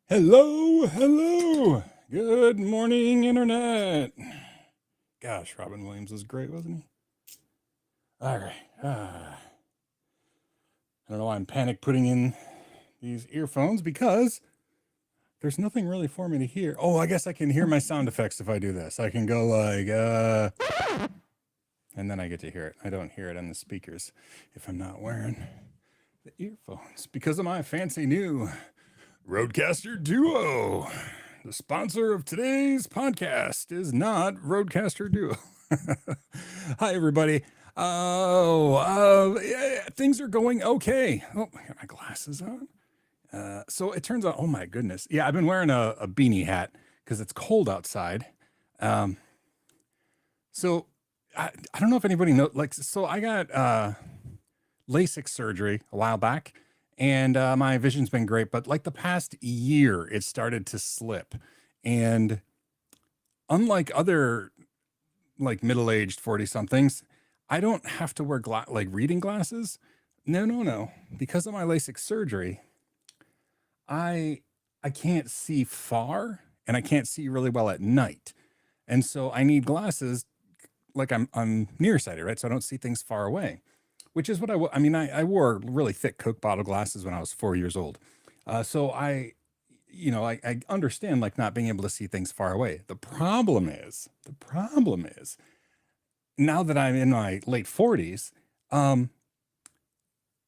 Hello. Good morning, Internet. Gosh, Robin Williams was great, wasn't he? All right. I don't know why I'm panic putting in these earphones because there's nothing really for me to hear. Oh, I guess I can hear my sound effects if I do this. I can go like, and then I get to hear it. I don't hear it on the speakers if I'm not wearing the earphones because of my fancy new Rodecaster Duo. The sponsor of today's podcast is not Rodecaster Duo. Hi, everybody. Things are going okay. Oh, I got my glasses on. So it turns out, oh my goodness. Yeah, I've been wearing a beanie hat because it's cold outside. So I don't know if anybody knows, so I got LASIK surgery a while back. And my vision's been great, but like the past year, it started to slip. And unlike other like middle-aged 40-somethings, I don't have to wear reading glasses. No. Because of my LASIK surgery, I can't see far and I can't see really well at night. And so I need glasses like I'm nearsighted, right? So I don't see things far away. Which is what I wore really thick Coke bottle glasses when I was 4 years old. So I understand like not being able to see things far away. The problem is now that I'm in my late 40s, and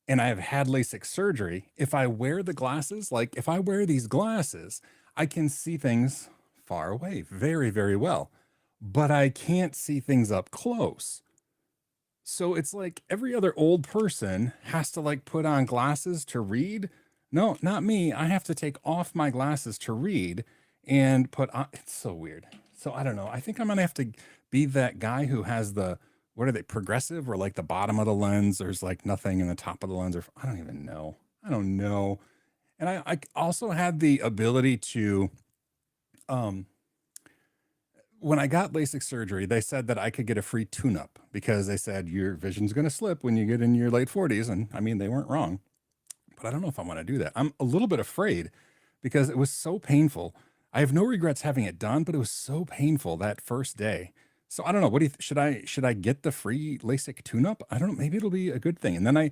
I have had LASIK surgery, if I wear the glasses, like if I wear these glasses, I can see things far away very, very well, but I can't see things up close. So it's like every other old person has to like put on glasses to read. No, not me. I have to take off my glasses to read and put on. It's so weird. So I don't know. I think I'm going to have to be that guy who has what are they, progressive, or like the bottom of the lens, there's like nothing in the top of the lens, or I don't even know. I don't know. And I also had the ability to, when I got LASIK surgery, they said that I could get a free tune-up because they said your vision's going to slip when you get in your late 40s. And I mean, they weren't wrong, but I don't know if I want to do that. I'm a little bit afraid because it was so painful. I have no regrets having it done, but it was so painful that first day. So I don't know. What do you should I get the free LASIK tune-up? I don't know. Maybe it'll be a good thing. And then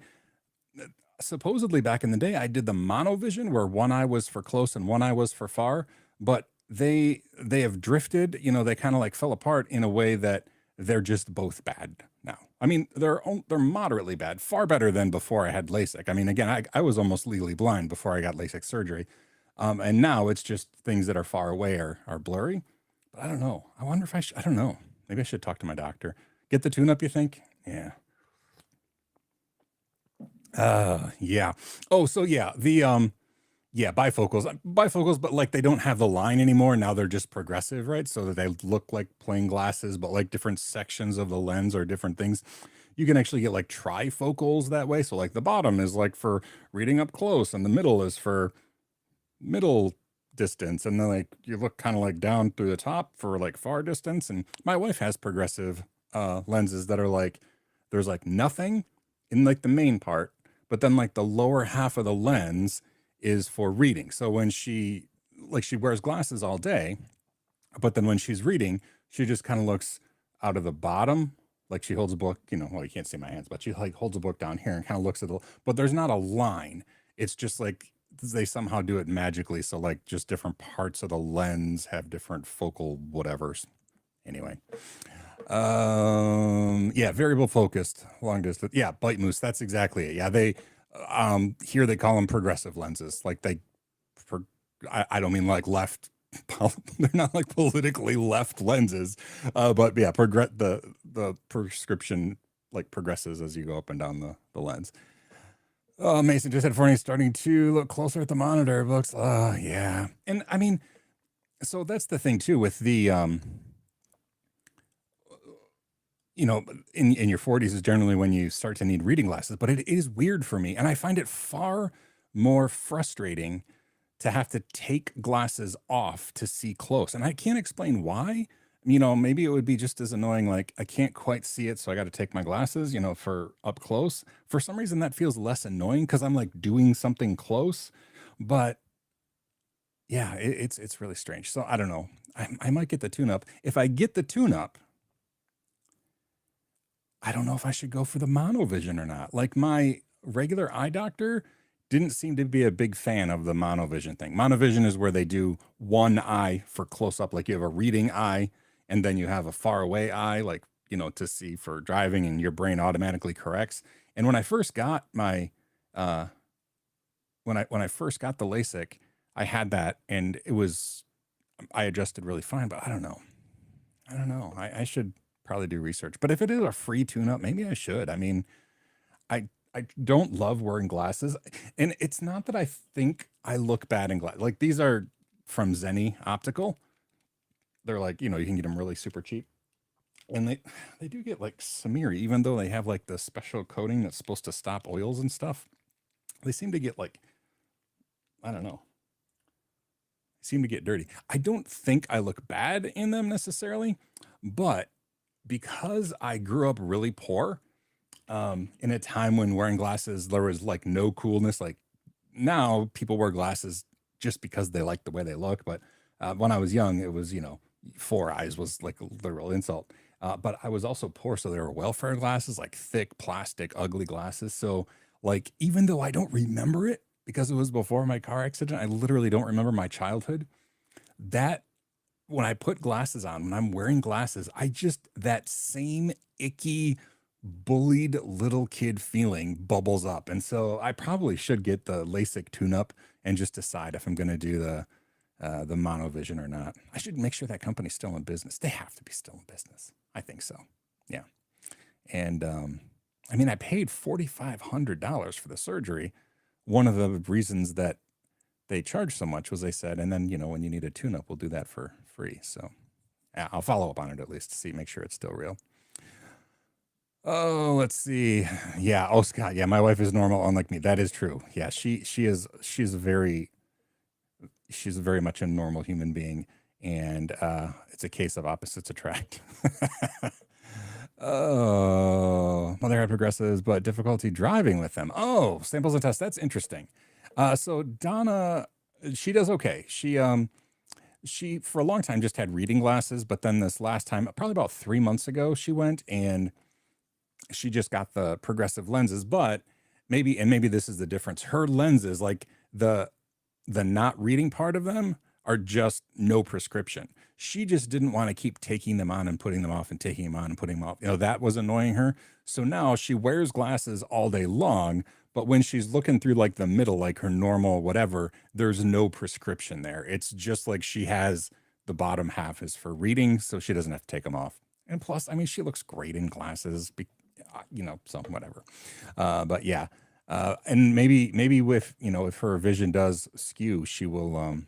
supposedly back in the day, I did the monovision where one eye was for close and one eye was for far, but they have drifted, they kind of like fell apart in a way that they're just both bad now. I mean, they're moderately bad, far better than before I had LASIK. I mean, again, I was almost legally blind before I got LASIK surgery. And now it's just things that are far away are blurry, but I don't know. I wonder if I don't know. Maybe I should talk to my doctor. Get the tune-up, you think? Yeah. Yeah. Oh, so yeah, bifocals, but like they don't have the line anymore. Now they're just progressive, right? So that they look like plain glasses, but like different sections of the lens or different things. You can actually get like trifocals that way. So like the bottom is like for reading up close and the middle is for middle distance. And then like you look kind of like down through the top for like far distance. And my wife has progressive lenses that are like, there's like nothing in like the main part, but then like the lower half of the lens is for reading. So when she wears glasses all day, But then when she's reading, she just kind of looks out of the bottom, like she holds a book, well, you can't see my hands, but she like holds a book down here and kind of looks at the, but there's not a line. It's just like they somehow do it magically. So like just different parts of the lens have different focal whatevers. Anyway. Yeah, variable focused, long distance. Yeah, bite moose. That's exactly it. Yeah, they here they call them progressive lenses. Like I don't mean like left. They're not like politically left lenses, but yeah, the prescription like progresses as you go up and down the lens. Oh, Mason just said Forney's starting to look closer at the monitor. It looks, yeah, and I mean, so that's the thing too with the in your 40s is generally when you start to need reading glasses, but it is weird for me, and I find it far more frustrating to have to take glasses off to see close. And I can't explain why. Maybe it would be just as annoying, like I can't quite see it, so I got to take my glasses, for up close. For some reason, that feels less annoying because I'm like doing something close. But yeah, it's really strange. So I don't know. I might get the tune-up. If I get the tune-up, I don't know if I should go for the monovision or not. Like my regular eye doctor didn't seem to be a big fan of the monovision thing. Monovision is where they do one eye for close up, like you have a reading eye and then you have a far away eye, like, to see for driving, and your brain automatically corrects. And when I first got my, when I first got the LASIK, I had that and I adjusted really fine, but I don't know. I should probably do research, but if it is a free tune-up, maybe I should. I mean, I don't love wearing glasses, and it's not that I think I look bad in glasses. Like these are from Zenni Optical. They're like, you can get them really super cheap, and they do get like smeary, even though they have like the special coating that's supposed to stop oils and stuff. They seem to get like, I don't know, seem to get dirty. I don't think I look bad in them necessarily, but because I grew up really poor, in a time when wearing glasses, there was like no coolness. Like now people wear glasses just because they like the way they look. But when I was young, it was, 4 eyes was like a literal insult. But I was also poor. So there were welfare glasses, like thick plastic, ugly glasses. So like, even though I don't remember it because it was before my car accident, I literally don't remember my childhood. That when I put glasses on, when I'm wearing glasses, that same icky, bullied little kid feeling bubbles up. And so I probably should get the LASIK tune-up and just decide if I'm going to do the monovision or not. I should make sure that company's still in business. They have to be still in business. I think so. Yeah. And I paid $4,500 for the surgery. One of the reasons that they charge so much was they said, and then, when you need a tune-up, we'll do that for free. So yeah, I'll follow up on it at least to see, make sure it's still real. Oh, let's see. Yeah. Oh, Scott. Yeah. My wife is normal, unlike me. That is true. Yeah. She's very much a normal human being. And it's a case of opposites attract. Oh, mother had progressives, but difficulty driving with them. Oh, samples and tests. That's interesting. So Donna, she does okay. She for a long time just had reading glasses, but then this last time, probably about 3 months ago, she went and she just got the progressive lenses. But maybe this is the difference. Her lenses, like the not reading part of them, are just no prescription. She just didn't want to keep taking them on and putting them off and taking them on and putting them off. That was annoying her. So now she wears glasses all day long, but when she's looking through like the middle, like her normal whatever, there's no prescription there. It's just like she has the bottom half is for reading, so she doesn't have to take them off. And plus, she looks great in glasses, so whatever. But yeah. And maybe with, if her vision does skew, she will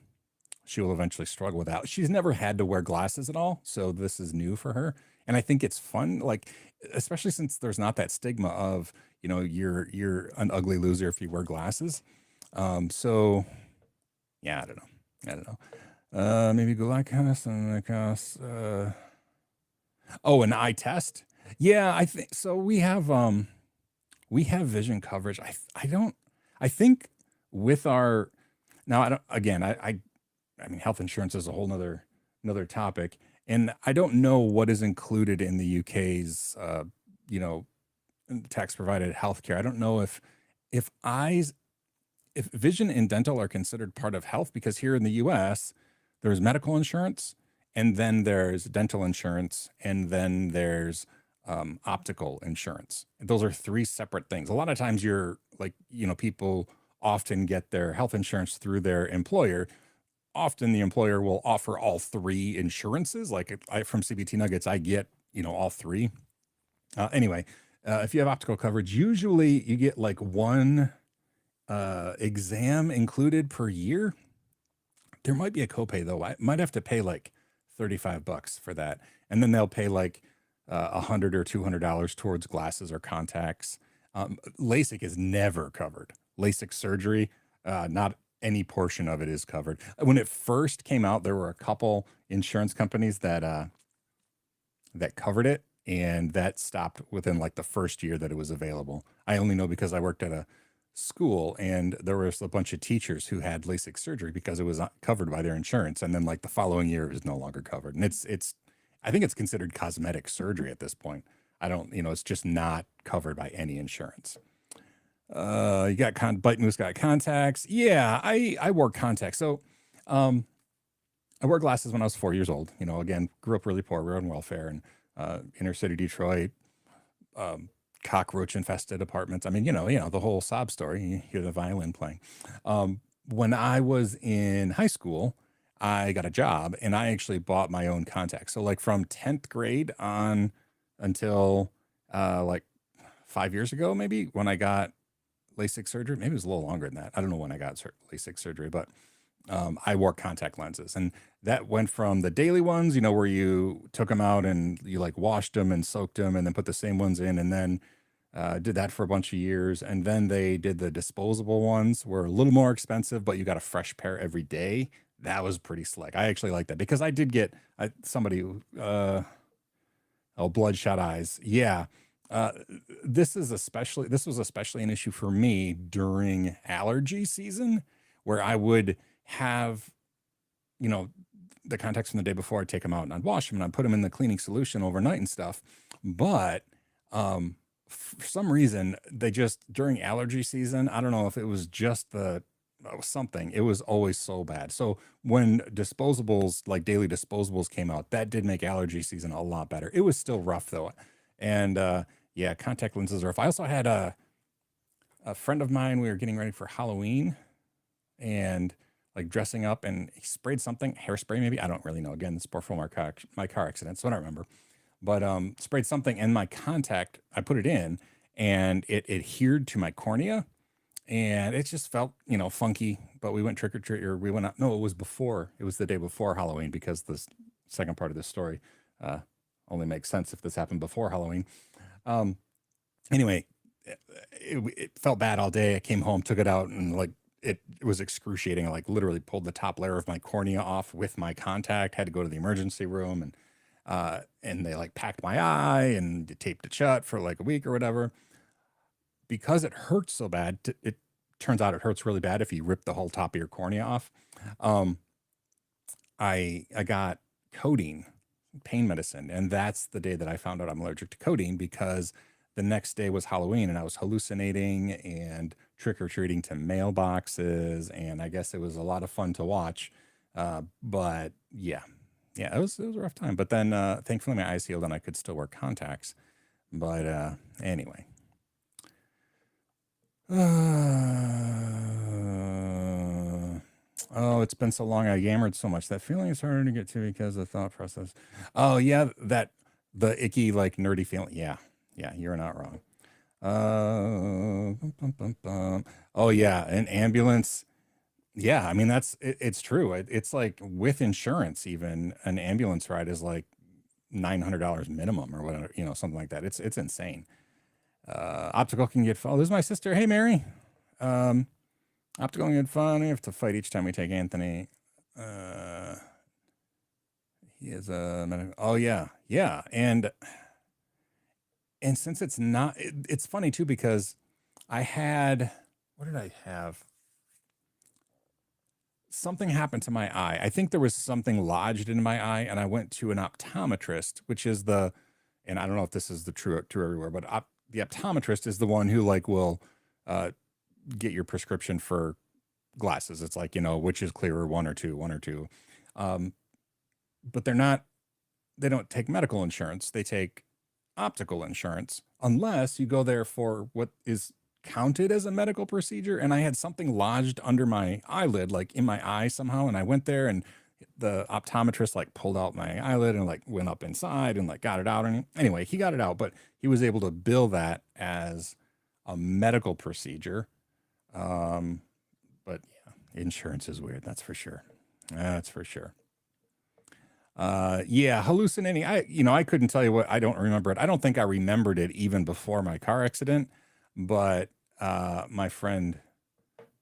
eventually struggle with that. She's never had to wear glasses at all, so this is new for her. And I think it's fun, like, especially since there's not that stigma of, you're an ugly loser if you wear glasses. So yeah, I don't know. Maybe glycos and glycos. Oh, an eye test. Yeah, I think so. We have vision coverage. I think with our, now I don't, again, I mean, health insurance is a whole nother another topic. And I don't know what is included in the UK's, you know, tax provided healthcare. I don't know if eyes, if vision and dental are considered part of health, because here in the US, there's medical insurance, and then there's dental insurance, and then there's optical insurance. Those are three separate things. A lot of times you're like, people often get their health insurance through their employer. Often the employer will offer all three insurances. Like from CBT Nuggets, I get, all three. Anyway, if you have optical coverage, usually you get like one exam included per year. There might be a copay though. I might have to pay like $35 for that, and then they'll pay like $100 or $200 towards glasses or contacts. LASIK is never covered. LASIK surgery, not any portion of it is covered. When it first came out, there were a couple insurance companies that covered it, and that stopped within like the first year that it was available. I only know because I worked at a school, and there was a bunch of teachers who had LASIK surgery because it was not covered by their insurance, and then like the following year it was no longer covered. And it's I think it's considered cosmetic surgery at this point. I don't, it's just not covered by any insurance. You got Bite Moose got contacts. Yeah, I wore contacts. So I wore glasses when I was 4 years old. Again, grew up really poor. We were on welfare, and inner city Detroit, cockroach infested apartments. I mean, the whole sob story. You hear the violin playing. When I was in high school, I got a job, and I actually bought my own contacts. So like from 10th grade on until like 5 years ago, maybe, when I got LASIK surgery. Maybe it was a little longer than that. I don't know when I got LASIK surgery, but I wore contact lenses, and that went from the daily ones, where you took them out and you like washed them and soaked them and then put the same ones in, and then did that for a bunch of years. And then they did the disposable ones, were a little more expensive, but you got a fresh pair every day. That was pretty slick. I actually like that because I did get somebody, bloodshot eyes. Yeah. This was especially an issue for me during allergy season, where I would have, the contacts from the day before. I'd take them out and I'd wash them and I'd put them in the cleaning solution overnight and stuff. But for some reason, they just, during allergy season, I don't know if it was just something, it was always so bad. So when disposables, like daily disposables, came out, that did make allergy season a lot better. It was still rough though. And yeah, contact lenses are rough. I also had a friend of mine, we were getting ready for Halloween and like dressing up, and he sprayed something, hairspray maybe. I don't really know. Again, it's before my car accident, so I don't remember. But sprayed something in my contact. I put it in, and it adhered to my cornea, and it just felt, funky. But we went trick or treat, or we went out. No, it was before. It was the day before Halloween, because the second part of this story only makes sense if this happened before Halloween. Anyway, it felt bad all day. I came home, took it out, and like it was excruciating. I like literally pulled the top layer of my cornea off with my contact. Had to go to the emergency room, and they like packed my eye and taped it shut for like a week or whatever. Because it hurts so bad, it turns out it hurts really bad if you rip the whole top of your cornea off. I got codeine, pain medicine, and that's the day that I found out I'm allergic to codeine, because the next day was Halloween and I was hallucinating and trick-or-treating to mailboxes, and I guess it was a lot of fun to watch. But yeah, it was a rough time. But then thankfully my eyes healed and I could still wear contacts. But anyway. Oh, it's been so long. I yammered so much. That feeling is harder to get to because of the thought process. Oh yeah, the icky, like nerdy feeling. Yeah, you're not wrong. Oh yeah, an ambulance. Yeah, I mean it's true. It's like with insurance, even an ambulance ride is like $900 minimum or whatever, something like that. It's insane. Optical can get fun. Oh, this is my sister. Hey, Mary. Optical can get fun. We have to fight each time we take Anthony. He is a. Oh yeah, and since it's not, it's funny too, because I had, what did I have? something happened to my eye. I think there was something lodged in my eye, and I went to an optometrist, which is and I don't know if this is the true everywhere, but the optometrist is the one who like will uh, get your prescription for glasses. It's like, which is clearer, one or two. Um, but they don't take medical insurance. They take optical insurance unless you go there for what is counted as a medical procedure. And I had something lodged under my eyelid, like in my eye somehow. And I went there and the optometrist like pulled out my eyelid and like went up inside and like got it out. And anyway, he got it out, but he was able to bill that as a medical procedure. But yeah, insurance is weird. That's for sure. That's for sure. Yeah, hallucinating. I couldn't tell you what. I don't remember it. I don't think I remembered it even before my car accident, but my friend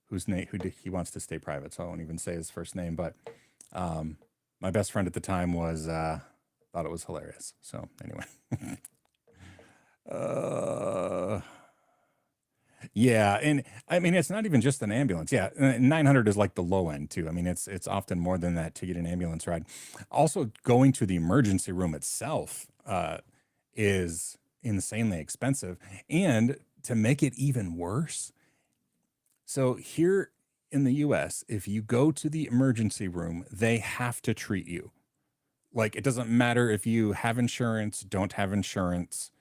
whose name, he wants to stay private, so I won't even say his first name, but my best friend at the time thought it was hilarious. So anyway, yeah, and I mean it's not even just an ambulance. Yeah, 900 is like the low end too. I mean it's often more than that to get an ambulance ride. Also, going to the emergency room itself is insanely expensive, and to make it even worse, so here in the US, if you go to the emergency room, they have to treat you. Like it doesn't matter if you have insurance, don't have insurance,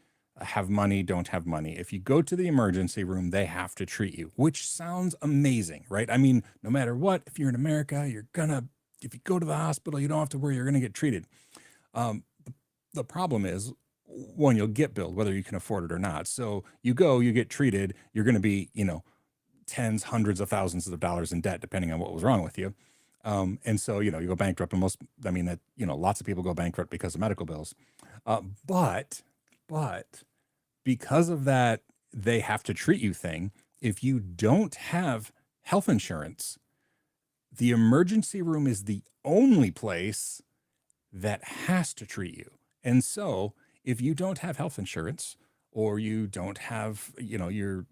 have money, don't have money. If you go to the emergency room, they have to treat you, which sounds amazing, right? I mean, no matter what, if you're in America, if you go to the hospital, you don't have to worry, you're gonna get treated. The problem is, one, you'll get billed whether you can afford it or not. So you go, you get treated, you're gonna be, tens, hundreds of thousands of dollars in debt, depending on what was wrong with you. And so, you go bankrupt, and lots of people go bankrupt because of medical bills. But because of that, they have to treat you thing. If you don't have health insurance, the emergency room is the only place that has to treat you. And so if you don't have health insurance, or you don't have, you're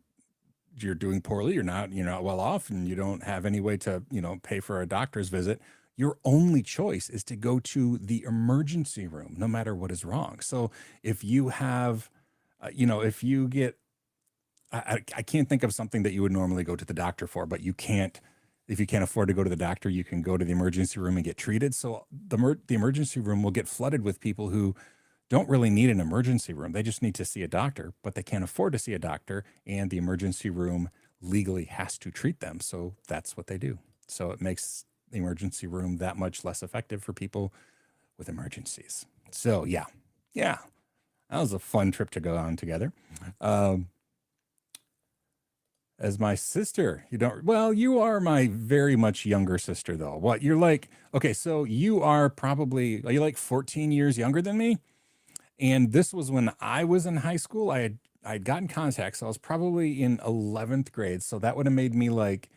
doing poorly, you're not well off, and you don't have any way to, pay for a doctor's visit, your only choice is to go to the emergency room, no matter what is wrong. So if you have, if you get, I can't think of something that you would normally go to the doctor for, but if you can't afford to go to the doctor, you can go to the emergency room and get treated. So the emergency room will get flooded with people who don't really need an emergency room. They just need to see a doctor, but they can't afford to see a doctor, and the emergency room legally has to treat them. So that's what they do. So it makes the emergency room that much less effective for people with emergencies. So yeah, that was a fun trip to go on together. As my sister, you are my very much younger sister though. What, you're like, okay, so are you like 14 years younger than me? And this was when I was in high school. I'd gotten contacts. So I was probably in 11th grade. So that would have made me like,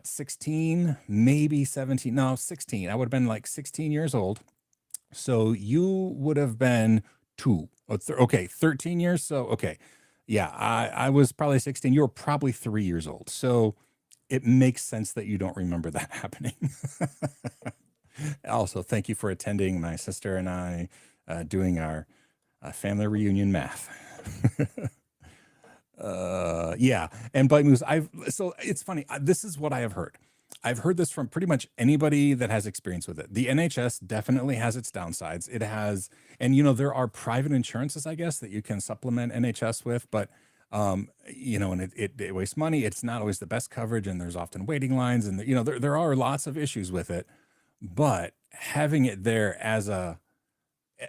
16, maybe 17. No, 16. I would have been like 16 years old. So you would have been 13 years. So, okay. Yeah, I was probably 16. You were probably 3 years old. So it makes sense that you don't remember that happening. Also, thank you for attending my sister and I doing our family reunion math. Yeah, and bite moves. So it's funny. This is what I have heard. I've heard this from pretty much anybody that has experience with it. The NHS definitely has its downsides. It has, and there are private insurances, I guess, that you can supplement NHS with, but and it wastes money. It's not always the best coverage, and there's often waiting lines, and there are lots of issues with it. But having it there as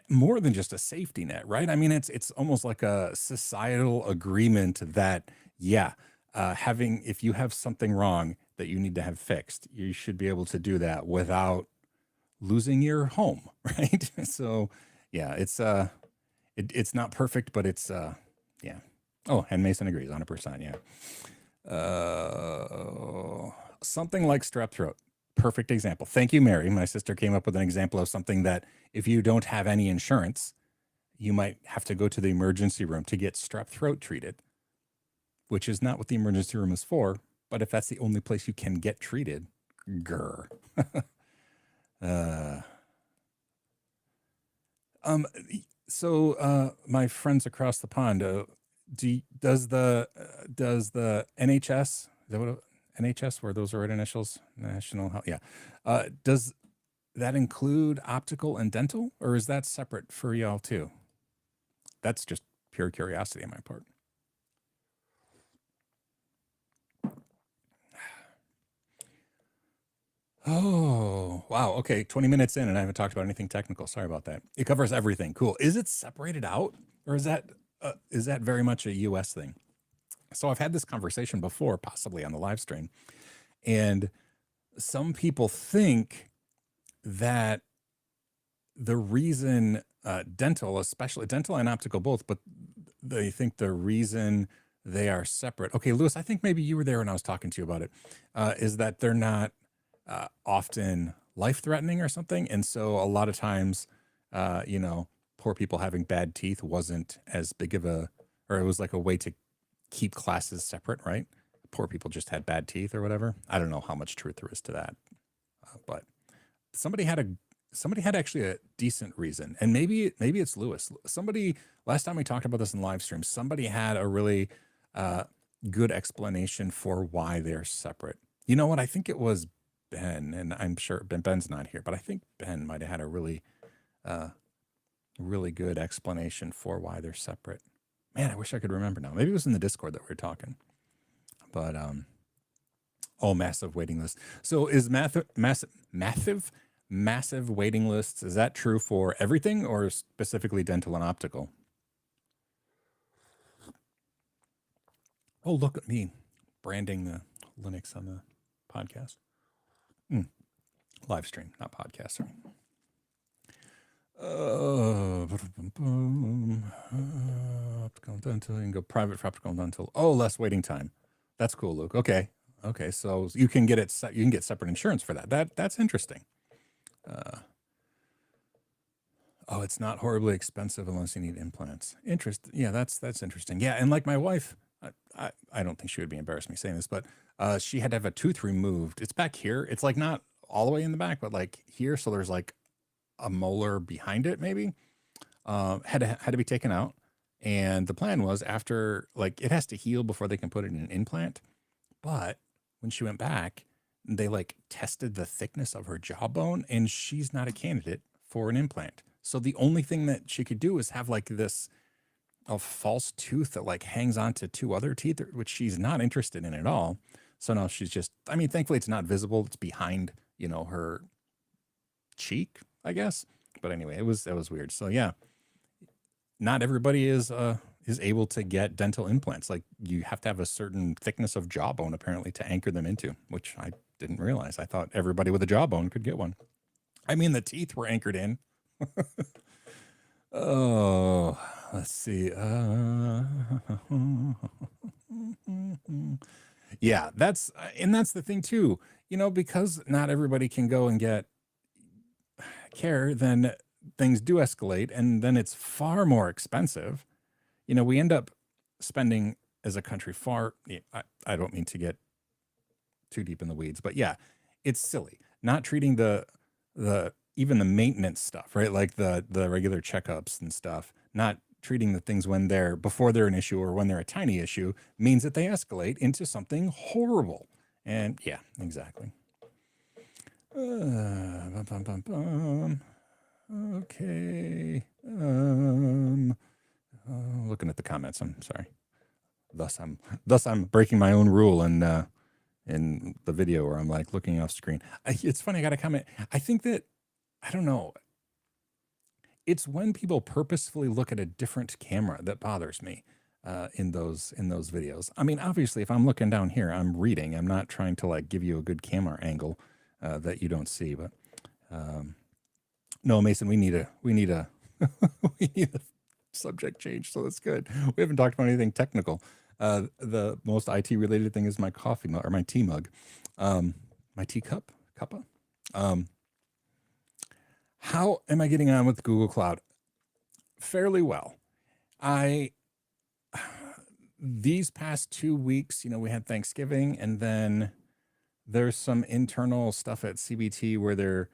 more than just a safety net, right? I mean, it's almost like a societal agreement that, yeah, if you have something wrong that you need to have fixed, you should be able to do that without losing your home, right? So, yeah, it's not perfect, but it's yeah. Oh, and Mason agrees 100%. Yeah. Something like strep throat. Perfect example. Thank you, Mary. My sister came up with an example of something that if you don't have any insurance, you might have to go to the emergency room to get strep throat treated, which is not what the emergency room is for. But if that's the only place you can get treated, Grr. uh, um, my friends across the pond, does the NHS, is that what NHS, where those are right initials, National Health? Yeah. Does that include optical and dental, or is that separate for y'all too? That's just pure curiosity on my part. Oh, wow. Okay. 20 minutes in and I haven't talked about anything technical. Sorry about that. It covers everything. Cool. Is it separated out, or is that very much a US thing? So I've had this conversation before, possibly on the live stream, and some people think that the reason dental, especially dental and optical both, but they think the reason they are separate. Okay, Lewis, I think maybe you were there when I was talking to you about it. Is that they're not often life-threatening or something, and so a lot of times, poor people having bad teeth wasn't as big of a, or it was like a way to keep classes separate, right? Poor people just had bad teeth or whatever. I don't know how much truth there is to that, but somebody had actually a decent reason, and maybe it's Lewis. Somebody, last time we talked about this in live stream, somebody had a really good explanation for why they're separate. You know what? I think it was Ben, and I'm sure Ben's not here, but I think Ben might have had a really good explanation for why they're separate. Man, I wish I could remember now. Maybe it was in the Discord that we were talking. But massive waiting list. So is massive waiting lists, is that true for everything or specifically dental and optical? Oh, look at me branding the Linux on the podcast. Live stream, not podcast. Sorry. Optical and dental. You can go private for optical and dental. Oh, less waiting time. That's cool, Luke. Okay. So you can get you can get separate insurance for that. That's interesting. It's not horribly expensive unless you need implants. Yeah, that's interesting. Yeah, and like my wife, I don't think she would be embarrassed me saying this, but she had to have a tooth removed. It's back here. It's like not all the way in the back, but like here. So there's like a molar behind it, maybe. Had to be taken out. And the plan was, after, like, it has to heal before they can put it in an implant. But when she went back, they like tested the thickness of her jawbone, and she's not a candidate for an implant. So the only thing that she could do is have like this false tooth that like hangs onto two other teeth, which she's not interested in at all. So now she's just, I mean, thankfully it's not visible. It's behind, her cheek, I guess. But anyway, it was weird. So yeah, not everybody is able to get dental implants. Like, you have to have a certain thickness of jawbone apparently to anchor them into, which I didn't realize. I thought everybody with a jawbone could get one. I mean, the teeth were anchored in. Oh, let's see. Yeah, that's the thing too, because not everybody can go and get care, then things do escalate, and then it's far more expensive. We end up spending as a country I don't mean to get too deep in the weeds, but yeah, it's silly not treating the even the maintenance stuff, right? Like the regular checkups and stuff, not treating the things before they're an issue or when they're a tiny issue, means that they escalate into something horrible. And yeah, exactly. Okay. Looking at the comments, I'm sorry. Thus I'm breaking my own rule in the video where I'm like looking off screen. It's funny, I got a comment. I think that, I don't know, it's when people purposefully look at a different camera that bothers me in those videos. I mean, obviously, if I'm looking down here, I'm reading. I'm not trying to like give you a good camera angle that you don't see. But no, Mason, we need a we need a subject change, so that's good. We haven't talked about anything technical. The most IT related thing is my coffee mug, or my tea mug, my teacup, cuppa. How am I getting on with Google Cloud? Fairly well. These past 2 weeks, we had Thanksgiving, and then there's some internal stuff at CBT where they're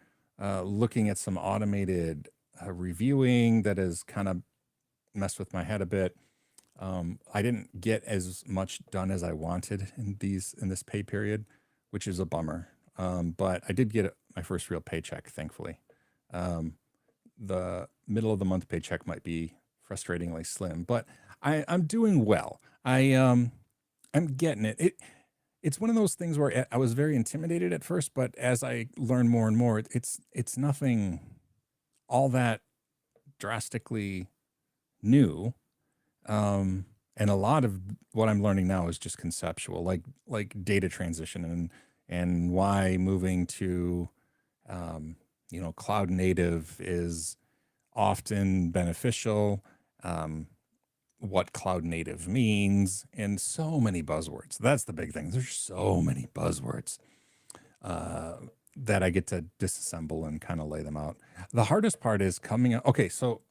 looking at some automated reviewing that has kind of messed with my head a bit. I didn't get as much done as I wanted in this pay period, which is a bummer. But I did get my first real paycheck, thankfully. The middle of the month paycheck might be frustratingly slim, but I'm doing well. I'm getting it. It's one of those things where I was very intimidated at first, but as I learn more and more, it's nothing all that drastically new. And a lot of what I'm learning now is just conceptual, like data transition and why moving to cloud native is often beneficial. What cloud native means, and so many buzzwords. That's the big thing. There's so many buzzwords that I get to disassemble and kind of lay them out. The hardest part is coming up. Okay, so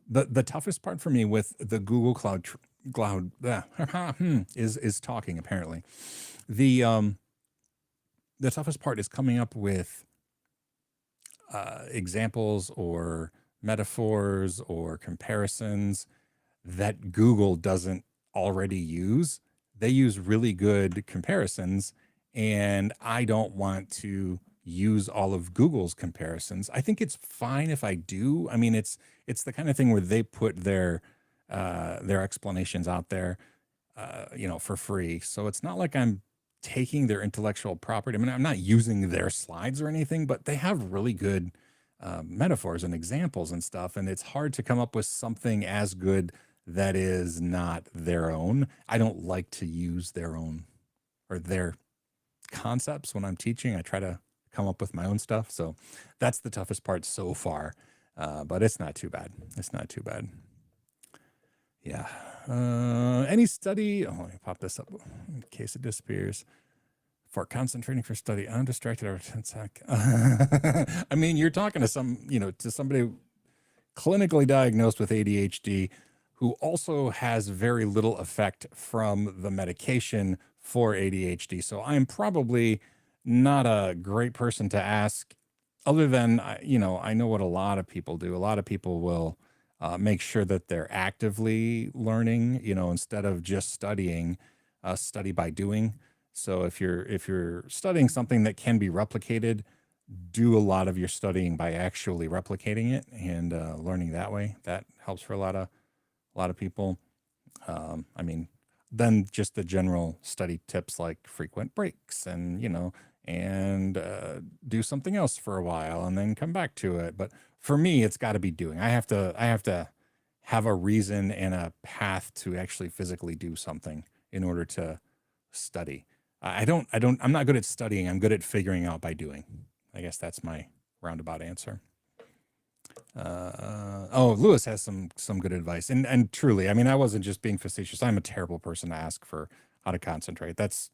the toughest part for me with the Google Cloud is talking. Apparently, the toughest part is coming up with examples or metaphors or comparisons that Google doesn't already use. They use really good comparisons, and I don't want to use all of Google's comparisons. I think it's fine if I do. I mean, it's the kind of thing where they put their explanations out there, for free. So it's not like I'm taking their intellectual property. I mean, I'm not using their slides or anything, but they have really good metaphors and examples and stuff. And it's hard to come up with something as good that is not their own. I don't like to use their own or their concepts when I'm teaching. I try to come up with my own stuff. So that's the toughest part so far. But it's not too bad. It's not too bad. Yeah. Any study? Oh, let me pop this up in case it disappears. For concentrating for study, undistracted over 10 seconds. I mean, you're talking to somebody clinically diagnosed with ADHD who also has very little effect from the medication for ADHD. So I'm probably not a great person to ask, other than, I know what a lot of people do. A lot of people will make sure that they're actively learning, instead of just studying, study by doing. So if you're studying something that can be replicated, do a lot of your studying by actually replicating it and learning that way. That helps for a lot of people. I mean, then just the general study tips like frequent breaks and do something else for a while and then come back to it. But for me, it's got to be doing. I have to have a reason and a path to actually physically do something in order to study. I'm not good at studying. I'm good at figuring out by doing. I guess that's my roundabout answer. Lewis has some good advice, and truly, I mean, I wasn't just being facetious. I'm a terrible person to ask for how to concentrate. That's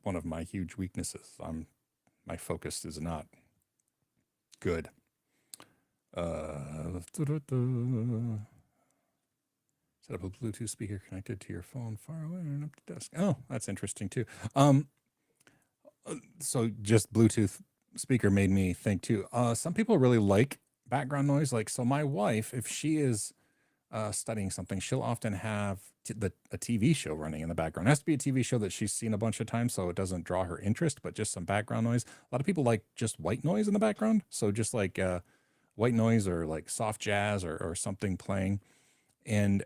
one of my huge weaknesses. My focus is not good. Set up a Bluetooth speaker connected to your phone far away and up the desk. Oh, that's interesting too. So just Bluetooth speaker made me think too. Some people really like background noise. Like, so my wife, if she is studying something, she'll often have a TV show running in the background. It has to be a TV show that she's seen a bunch of times, so it doesn't draw her interest, but just some background noise. A lot of people like just white noise in the background. So just like white noise or like soft jazz or something playing. And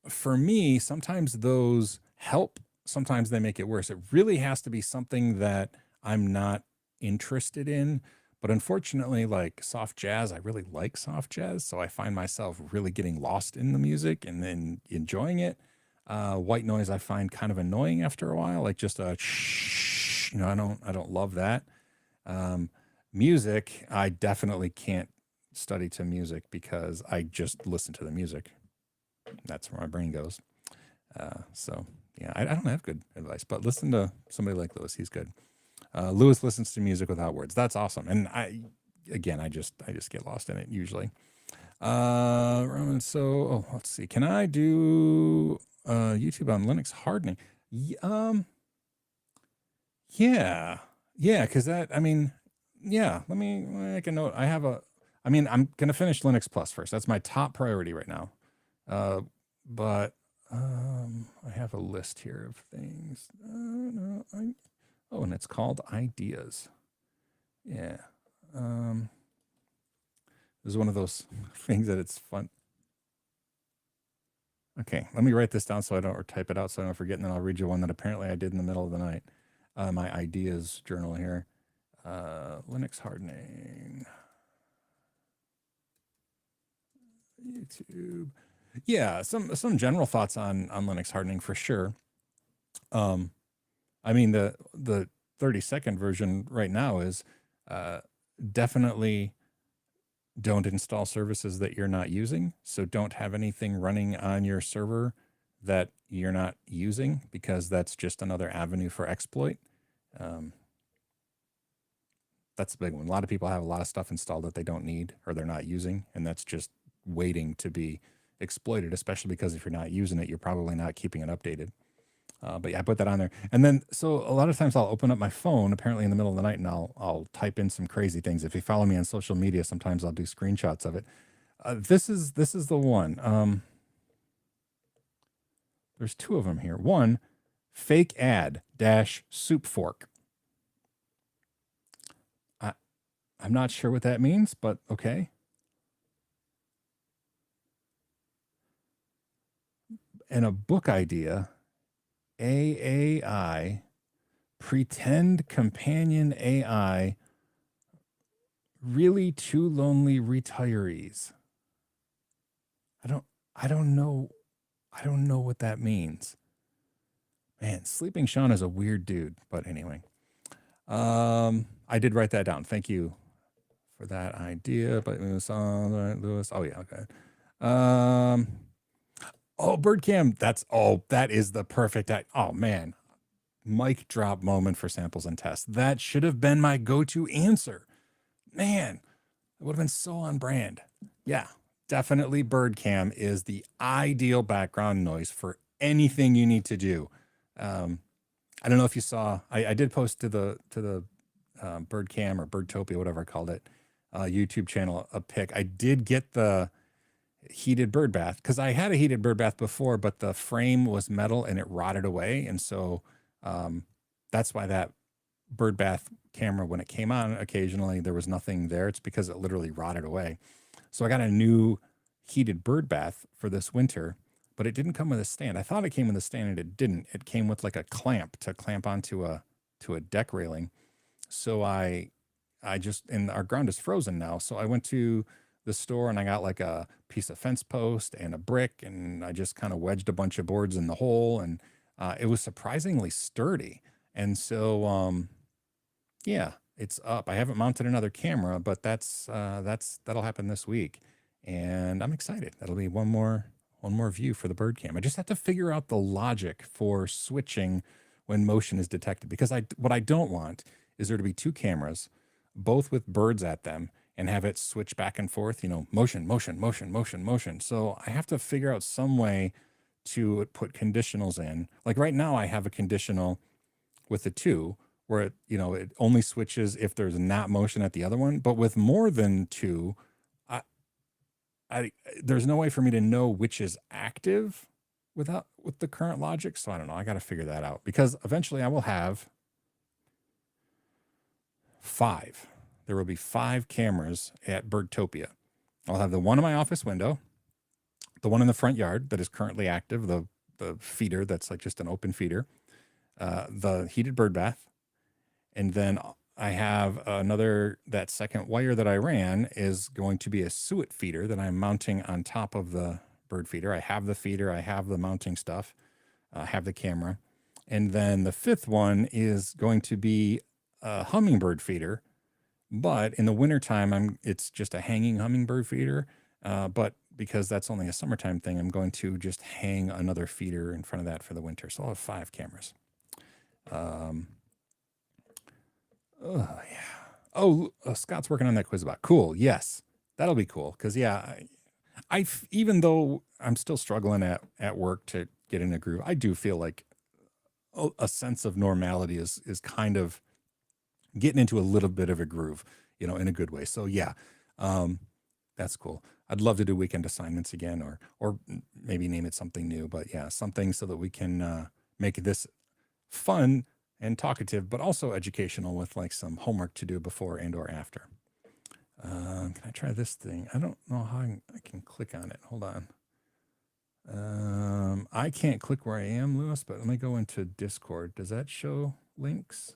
for me, sometimes those help. Sometimes they make it worse. It really has to be something that I'm not interested in. But unfortunately, like soft jazz, I really like soft jazz. So I find myself really getting lost in the music and then enjoying it. White noise, I find kind of annoying after a while, like just a shh, I don't love that. Music, I definitely can't study to music because I just listen to the music. That's where my brain goes. So yeah, I don't have good advice, but listen to somebody like Lewis. He's good. Lewis listens to music without words. That's awesome. And I just get lost in it usually. Roman, so let's see. Can I do YouTube on Linux hardening? Yeah. Yeah, because I mean, yeah, let me make a note. I mean, I'm going to finish Linux Plus first. That's my top priority right now. But I have a list here of things. No, oh, and it's called Ideas. Yeah. This is one of those things that it's fun. Okay, let me write this down so I don't, or type it out so I don't forget, and then I'll read you one that apparently I did in the middle of the night. My ideas journal here. Linux hardening. YouTube. Yeah, some general thoughts on Linux hardening for sure. I mean the 30-second version right now is definitely don't install services that you're not using. So don't have anything running on your server that you're not using, because that's just another avenue for exploit. That's a big one. A lot of people have a lot of stuff installed that they don't need or they're not using, and that's just waiting to be exploited, especially because if you're not using it, you're probably not keeping it updated. But yeah, I put that on there. And then, so a lot of times I'll open up my phone, apparently in the middle of the night, and I'll type in some crazy things. If you follow me on social media, sometimes I'll do screenshots of it. This is the one. There's two of them here. One, fake ad dash soup fork. I'm not sure what that means, but okay. And a book idea, AAI, pretend companion AI, really too lonely retirees. I don't know what that means. Man, Sleeping Sean is a weird dude, but anyway. I did write that down. Thank you for that idea. But Lewis. Oh yeah, okay. Oh, Birdcam. That is the perfect. Oh man, mic drop moment for samples and tests. That should have been my go-to answer. Man, it would have been so on brand. Yeah, definitely Birdcam is the ideal background noise for anything you need to do. I don't know if you saw, I did post to the Birdcam or Birdtopia, whatever I called it, YouTube channel, a pic. I did get the heated bird bath because I had a heated bird bath before, but the frame was metal and it rotted away. And so that's why that bird bath camera, when it came on occasionally, there was nothing there. It's because it literally rotted away. So I got a new heated bird bath for this winter, but it didn't come with a stand. I thought it came with a stand and it didn't. It came with like a clamp to clamp onto a deck railing. So I just, and our ground is frozen now. So I went to the store and I got like a piece of fence post and a brick, and I just kind of wedged a bunch of boards in the hole, and it was surprisingly sturdy. And so, yeah, it's up. I haven't mounted another camera, but that'll happen this week, and I'm excited. That'll be one more view for the bird cam. I just have to figure out the logic for switching when motion is detected, because what I don't want is there to be two cameras, both with birds at them, and have it switch back and forth, motion, motion, motion, motion, motion. So I have to figure out some way to put conditionals in. Like right now I have a conditional with the two where it only switches if there's not motion at the other one. But with more than two, there's no way for me to know which is active with the current logic. So I don't know. I got to figure that out, because eventually I will have 5. There will be 5 cameras at Birdtopia. I'll have the one in my office window, the one in the front yard that is currently active, the feeder that's like just an open feeder, the heated bird bath, and then I have that second wire that I ran is going to be a suet feeder that I'm mounting on top of the bird feeder. I have the feeder, I have the mounting stuff, I have the camera. And then the 5th one is going to be a hummingbird feeder. But in the wintertime, it's just a hanging hummingbird feeder. But because that's only a summertime thing, I'm going to just hang another feeder in front of that for the winter. So I'll have 5 cameras. Oh, yeah. Oh, Scott's working on that quiz bot. Cool. Yes, that'll be cool. Because, yeah, even though I'm still struggling at work to get in a groove, I do feel like a sense of normality is kind of getting into a little bit of a groove, in a good way. So yeah, that's cool. I'd love to do weekend assignments again, or maybe name it something new. But yeah, something so that we can make this fun and talkative, but also educational with like some homework to do before and or after. Can I try this thing? I don't know how I can click on it. Hold on. I can't click where I am, Lewis, but let me go into Discord. Does that show links?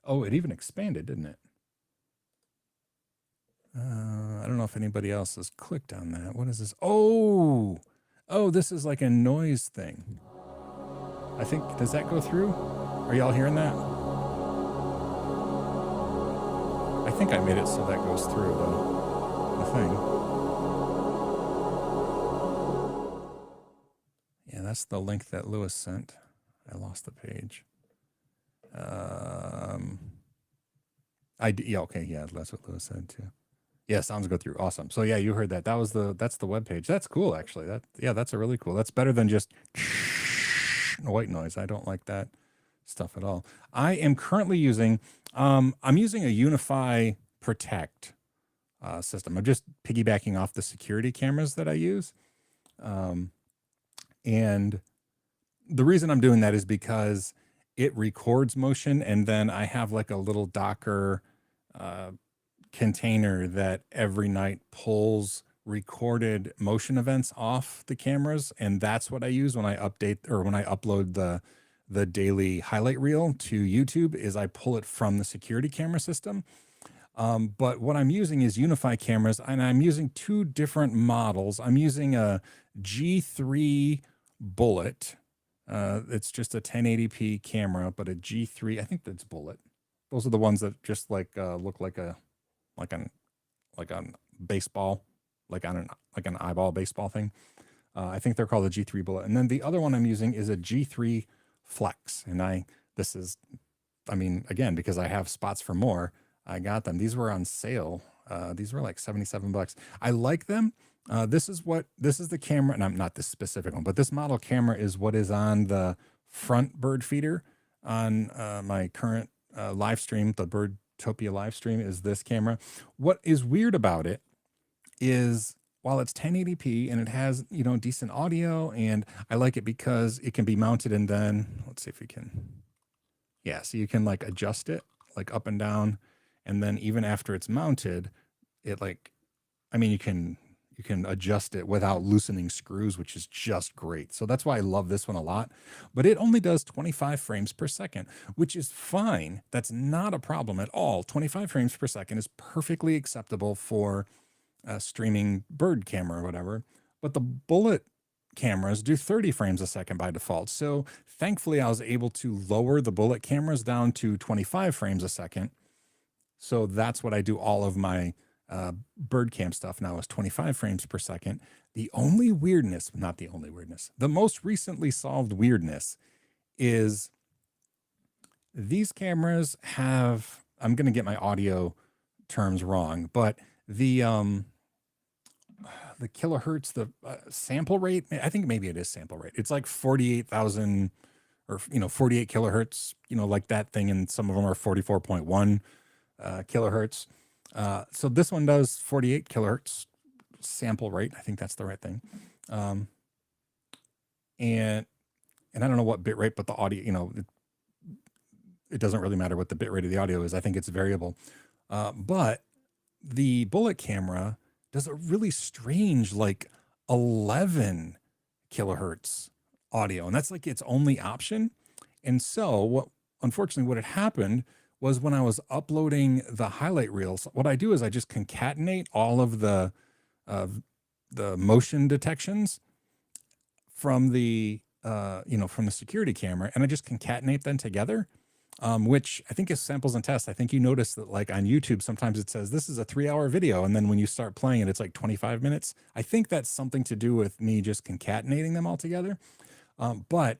Oh, it even expanded, didn't it? I don't know if anybody else has clicked on that. What is this? Oh, this is like a noise thing. I think, does that go through? Are y'all hearing that? I think I made it so that goes through the thing. Yeah, that's the link that Lewis sent. I lost the page. Yeah, okay, yeah, that's what Lewis said too. Yeah, sounds go through. Awesome. So yeah, you heard that. That's the web page. That's cool, actually. That's a really cool. That's better than just white noise. I don't like that stuff at all. I am currently using I'm using a Unify Protect system. I'm just piggybacking off the security cameras that I use. And the reason I'm doing that is because it records motion, and then I have like a little Docker container that every night pulls recorded motion events off the cameras, and that's what I use when I update or when I upload the daily highlight reel to YouTube. Is I pull it from the security camera system. But what I'm using is Unify cameras, and I'm using two different models. I'm using a G3 Bullet. It's just a 1080p camera, but a G3. I think that's Bullet. Those are the ones that just like look like on baseball, like on an eyeball baseball thing. I think they're called a G3 Bullet. And then the other one I'm using is a G3 Flex. And again, because I have spots for more, I got them. These were on sale. These were like $77. I like them. This is the camera, and I'm not this specific one, but this model camera is what is on the front bird feeder on my current live stream. The Birdtopia live stream is this camera. What is weird about it is while it's 1080p and it has, decent audio, and I like it because it can be mounted, and then let's see if we can. Yeah, so you can like adjust it like up and down, and then even after it's mounted, it you can adjust it without loosening screws, which is just great. So that's why I love this one a lot. But it only does 25 frames per second, which is fine. That's not a problem at all. 25 frames per second is perfectly acceptable for streaming bird camera or whatever. But the Bullet cameras do 30 frames a second by default. So thankfully, I was able to lower the Bullet cameras down to 25 frames a second. So that's what I do all of my bird cam stuff now is 25 frames per second. The most recently solved weirdness is these cameras have, I'm going to get my audio terms wrong, but the kilohertz, the sample rate, I think maybe it is sample rate. It's like 48,000 or, 48 kilohertz, like that thing. And some of them are 44.1 kilohertz. So this one does 48 kilohertz sample rate. I think that's the right thing. And I don't know what bit rate, but the audio, it doesn't really matter what the bit rate of the audio is. I think it's variable. But the Bullet camera does a really strange, like 11 kilohertz audio. And that's like its only option. And so unfortunately, what had happened was when I was uploading the highlight reels, what I do is I just concatenate all of the motion detections from the security camera, and I just concatenate them together, which I think is samples and tests. I think you notice that like on YouTube, sometimes it says this is a 3-hour video, and then when you start playing it, it's like 25 minutes. I think that's something to do with me just concatenating them all together. But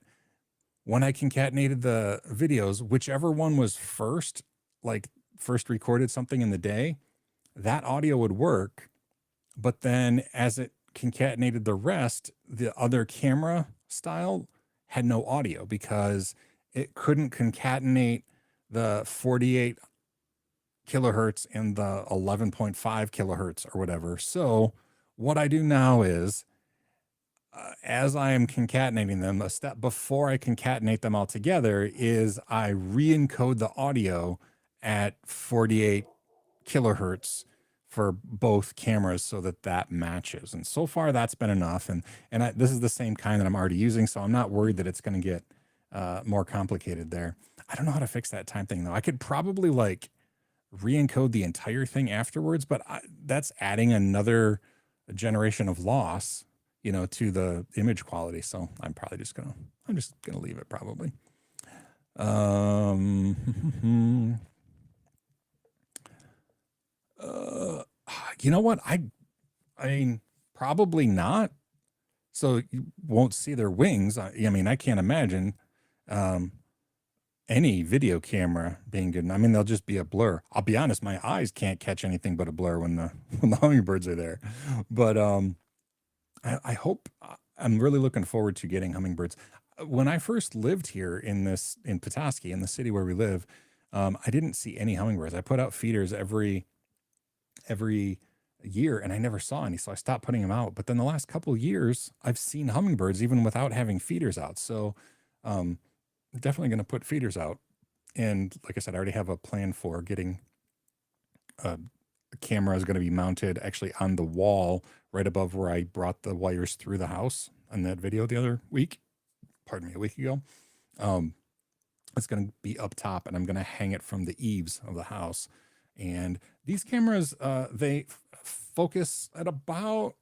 when I concatenated the videos, whichever one was first recorded something in the day, that audio would work. But then as it concatenated the rest, the other camera style had no audio because it couldn't concatenate the 48 kilohertz and the 11.5 kilohertz or whatever. So what I do now is, as I am concatenating them, a step before I concatenate them all together is I re-encode the audio at 48 kilohertz for both cameras so that that matches. And so far that's been enough. And this is the same kind that I'm already using, so I'm not worried that it's going to get more complicated there. I don't know how to fix that time thing though. I could probably like re-encode the entire thing afterwards, but that's adding another generation of loss, to the image quality. So I'm just gonna leave it probably. You know what? I mean, probably not. So you won't see their wings. I mean, I can't imagine any video camera being good. I mean, they'll just be a blur. I'll be honest, my eyes can't catch anything but a blur when the when the hummingbirds are there. But I hope, I'm really looking forward to getting hummingbirds. When I first lived here in Petoskey, in the city where we live, I didn't see any hummingbirds. I put out feeders every year and I never saw any, so I stopped putting them out. But then the last couple of years, I've seen hummingbirds even without having feeders out. So definitely going to put feeders out. And like I said, I already have a plan for getting a camera is going to be mounted actually on the wall right above where I brought the wires through the house on that video the other week. Pardon me, a week ago. It's going to be up top and I'm going to hang it from the eaves of the house. And these cameras, they focus at about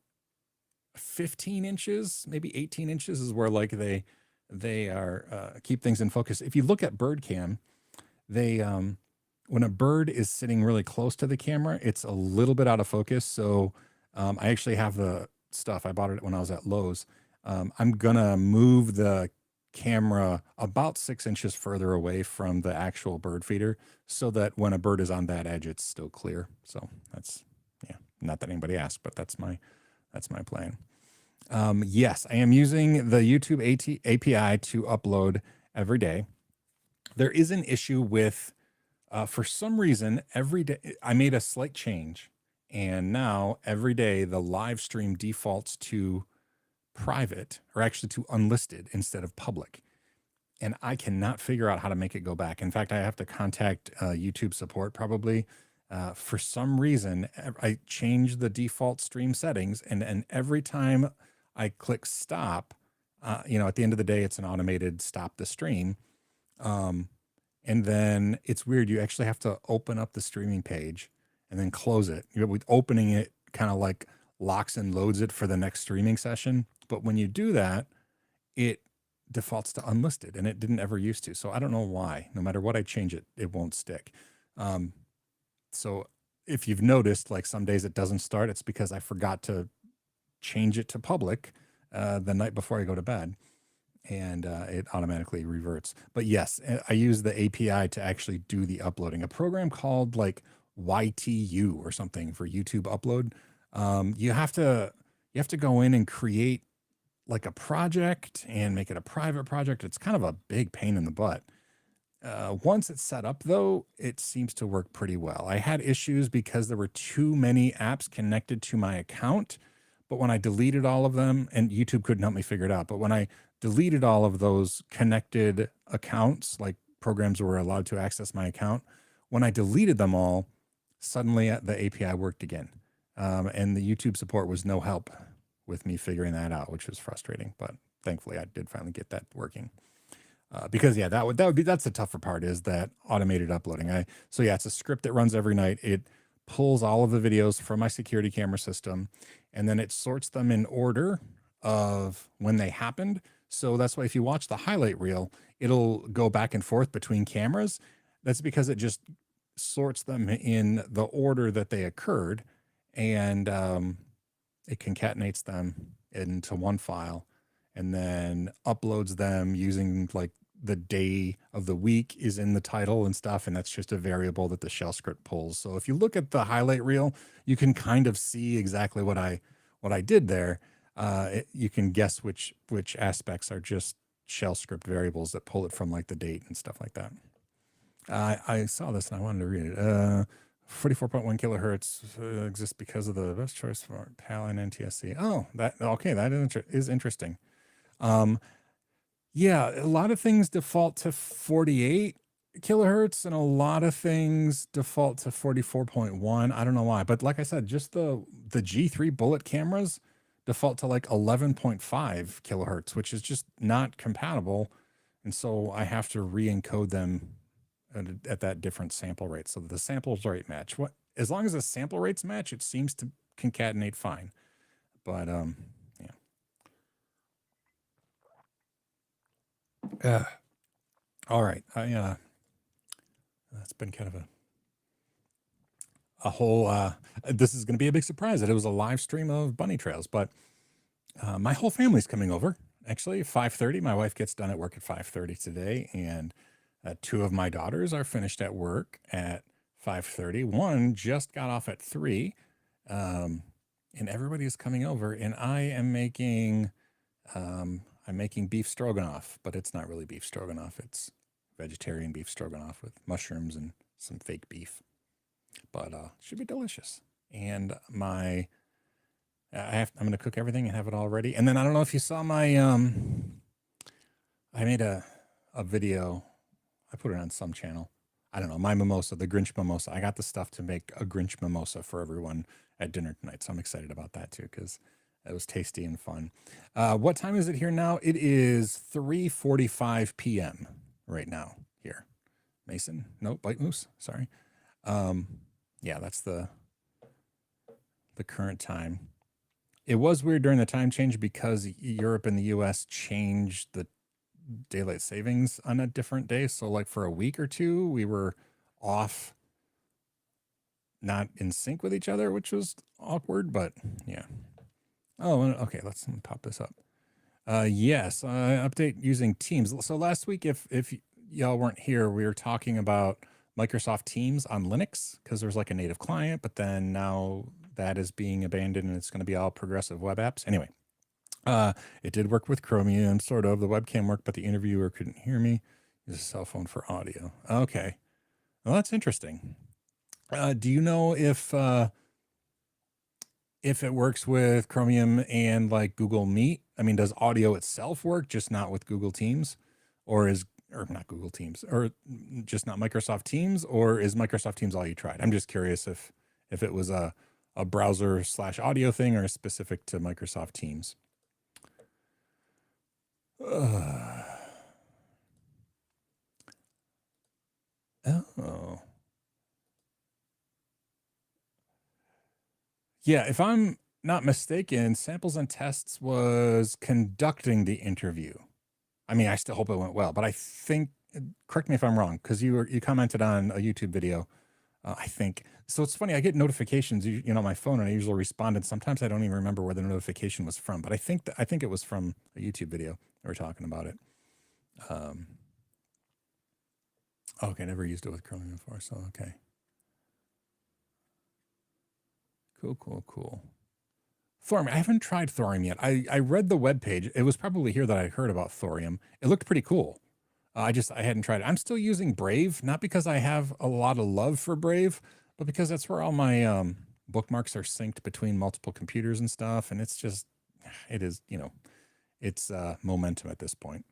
15 inches, maybe 18 inches is where like they are keep things in focus. If you look at bird cam, they when a bird is sitting really close to the camera, it's a little bit out of focus. So I actually have the stuff. I bought it when I was at Lowe's. I'm gonna move the camera about 6 inches further away from the actual bird feeder so that when a bird is on that edge, it's still clear. So that's, yeah, not that anybody asked, but that's my plan. Yes, I am using the YouTube API to upload every day. There is an issue with, for some reason, every day, I made a slight change, and now every day the live stream defaults to private, or actually to unlisted instead of public. And I cannot figure out how to make it go back. In fact, I have to contact YouTube support probably. For some reason, I changed the default stream settings, and every time I click stop, at the end of the day, it's an automated stop the stream. And then it's weird. You actually have to open up the streaming page and then close it. With opening it kind of like locks and loads it for the next streaming session. But when you do that, it defaults to unlisted, and it didn't ever used to. So I don't know why. No matter what I change it, it won't stick. So if you've noticed, like some days it doesn't start, it's because I forgot to change it to public the night before I go to bed, and it automatically reverts. But yes, I use the API to actually do the uploading. A program called like YTU or something for YouTube upload. You have to go in and create like a project and make it a private project. It's kind of a big pain in the butt. Once it's set up though, it seems to work pretty well. I had issues because there were too many apps connected to my account, but when I deleted all of them, and YouTube couldn't help me figure it out, but when I deleted all of those connected accounts, like programs were allowed to access my account, when I deleted them all, suddenly the API worked again. And the YouTube support was no help with me figuring that out, which was frustrating, but thankfully I did finally get that working. Because yeah, that's the tougher part, is that automated uploading. So yeah, it's a script that runs every night. It pulls all of the videos from my security camera system, and then it sorts them in order of when they happened. So that's why if you watch the highlight reel, it'll go back and forth between cameras. That's because it just sorts them in the order that they occurred, and it concatenates them into one file and then uploads them using like the day of the week is in the title and stuff, and that's just a variable that the shell script pulls. So if you look at the highlight reel, you can kind of see exactly what I did there. You can guess which aspects are just shell script variables that pull it from like the date and stuff like that. I saw this and I wanted to read it. 44.1 kilohertz exists because of the best choice for PAL and NTSC. Oh, that is interesting. Yeah, a lot of things default to 48 kilohertz and a lot of things default to 44.1. I don't know why, but like I said, just the G3 bullet cameras default to like 11.5 kilohertz, which is just not compatible. And so I have to re-encode them at that different sample rate. So the sample rate match. As long as the sample rates match, it seems to concatenate fine. But yeah. All right. That's been kind of a whole this is going to be a big surprise that it was a live stream of bunny trails, but my whole family's coming over. Actually, 5:30. My wife gets done at work at 5:30 today, and two of my daughters are finished at work at 5:30. One just got off at 3, and everybody is coming over. And I am making I'm making beef stroganoff, but it's not really beef stroganoff. It's vegetarian beef stroganoff with mushrooms and some fake beef, but should be delicious. And I'm going to cook everything and have it all ready. And then I don't know if you saw my I made a video. I put it on some channel. I don't know, my mimosa, the Grinch mimosa. I got the stuff to make a Grinch mimosa for everyone at dinner tonight, so I'm excited about that too because it was tasty and fun. What time is it here now? It is 3:45 p.m. right now here. Mason? No, Bite Moose. Sorry. Yeah, that's the current time. It was weird during the time change because Europe and the US changed the daylight savings on a different day. So like for a week or two, we were off, not in sync with each other, which was awkward, but yeah. Oh, okay. Let's pop this up. Yes, update using Teams. So last week, if y'all weren't here, we were talking about Microsoft Teams on Linux because there's like a native client, but then now that is being abandoned and it's going to be all progressive web apps. Anyway, it did work with Chromium, sort of. The webcam worked, but the interviewer couldn't hear me. Use a cell phone for audio. Okay, well that's interesting. Do you know if it works with Chromium and like Google Meet? I mean, does audio itself work, just not with Google Teams, or not Google Teams, or just not Microsoft Teams, or is Microsoft Teams all you tried? I'm just curious if it was a browser / audio thing or specific to Microsoft Teams. Oh. Yeah, if I'm not mistaken, Samples and Tests was conducting the interview. I mean, I still hope it went well, but I think, correct me if I'm wrong, because you commented on a YouTube video, I think. So it's funny, I get notifications, on my phone, and I usually respond, and sometimes I don't even remember where the notification was from, but I think it was from a YouTube video. We were talking about it. Okay, never used it with Chromium before, so okay. Cool. Thorium. I haven't tried thorium yet. I read the webpage. It was probably here that I heard about thorium. It looked pretty cool. I hadn't tried it. I'm still using Brave, not because I have a lot of love for Brave, but because that's where all my bookmarks are synced between multiple computers and stuff. And it's just, it's momentum at this point.